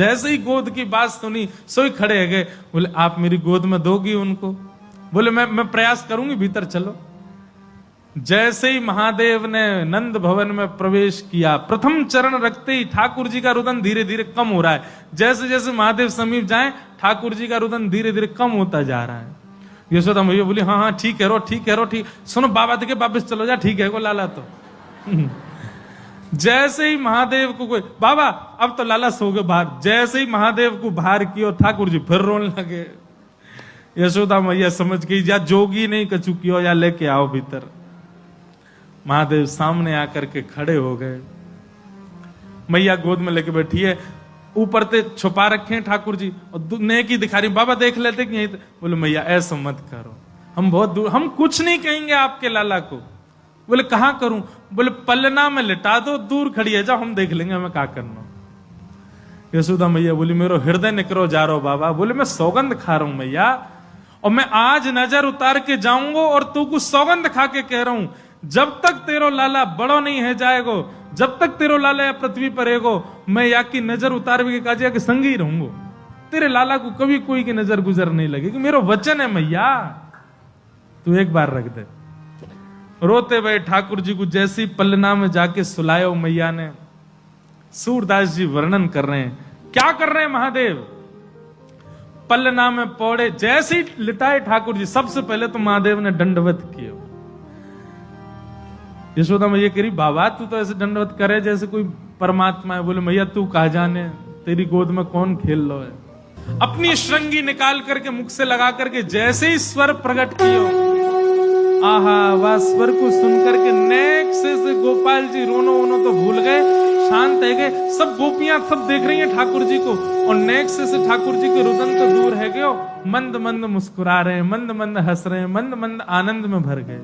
जैसे ही गोद की बात सुनी सोई खड़े है गए। बोले आप मेरी गोद में दोगी उनको? बोले मैं प्रयास करूंगी, भीतर चलो। जैसे ही महादेव ने नंद भवन में प्रवेश किया, प्रथम चरण रखते ही ठाकुर जी का रुदन धीरे धीरे कम हो रहा है। जैसे जैसे महादेव समीप जाए ठाकुर जी का रुदन धीरे धीरे कम होता जा रहा है। यशोदा मैया बोली हाँ हाँ ठीक है रो, ठीक है रो, ठीक। सुनो बाबा देखे वापिस चलो जा, ठीक है को लाला तो। जैसे ही महादेव को कोई बाबा अब तो लाला सो गए बाहर, जैसे ही महादेव को बाहर किया ठाकुर जी फिर रोने लगे। यशोदा मैया समझ गई या जोगी नहीं कछु कियो या लेके आओ भीतर। महादेव सामने आकर के खड़े हो गए। मैया गोद में लेके बैठी है, ऊपर से छुपा रखे हैं ठाकुर जी और नेकी दिखा रही। बाबा देख लेते कि यहीं। बोले मैया ऐसा मत करो, हम बहुत दूर, हम कुछ नहीं कहेंगे आपके लाला को। बोले कहां करूं? बोले पलना में लिटा दो, दूर खड़ी है, जाओ हम देख लेंगे हमें क्या करना। यशोदा मैया बोली मेरो हृदय निकरो जा रहा बाबा। बोले मैं सौगंध खा रहा हूं मैया, और मैं आज नजर उतार के जाऊंगा और तू कुछ सौगंध खा के कह रहा हूं, जब तक तेरो लाला बड़ो नहीं है जाएगो, जब तक तेरो लाला या पृथ्वी पर रहेगो, मैं या की नजर उतार के काजिया के संग ही रहूंगो। तेरे लाला को कभी कोई की नजर गुजर नहीं लगेगी, मेरो वचन है मैया, तू एक बार रख दे। रोते हुए ठाकुर जी को जैसी पलना में जाके सुलायो मैया ने। सूरदास जी वर्णन कर रहे हैं, क्या कर रहे हैं महादेव? पलना में पौड़े, जैसे ही लिटाए ठाकुर जी, सबसे पहले तो महादेव ने दंडवत किया। यशोदा मैया कह रही बाबा तू तो ऐसे दंडवत करे जैसे कोई परमात्मा है। बोले मैया तू कहा जाने, तेरी गोद में कौन खेल लो है। अपनी श्रृंगी निकाल करके मुख से लगा करके जैसे ही स्वर प्रकट कियो, आहा वह स्वर को सुनकर के नेक से गोपाल जी रोनो वोनो तो भूल गए, शांत है गए। सब गोपियां सब देख रही हैं ठाकुर जी को, और नेक से ठाकुर जी के रुदन तो दूर है गए, मंद मंद मुस्कुरा रहे हैं, मंद मंद हंस रहे हैं, मंद मंद आनंद में भर गए।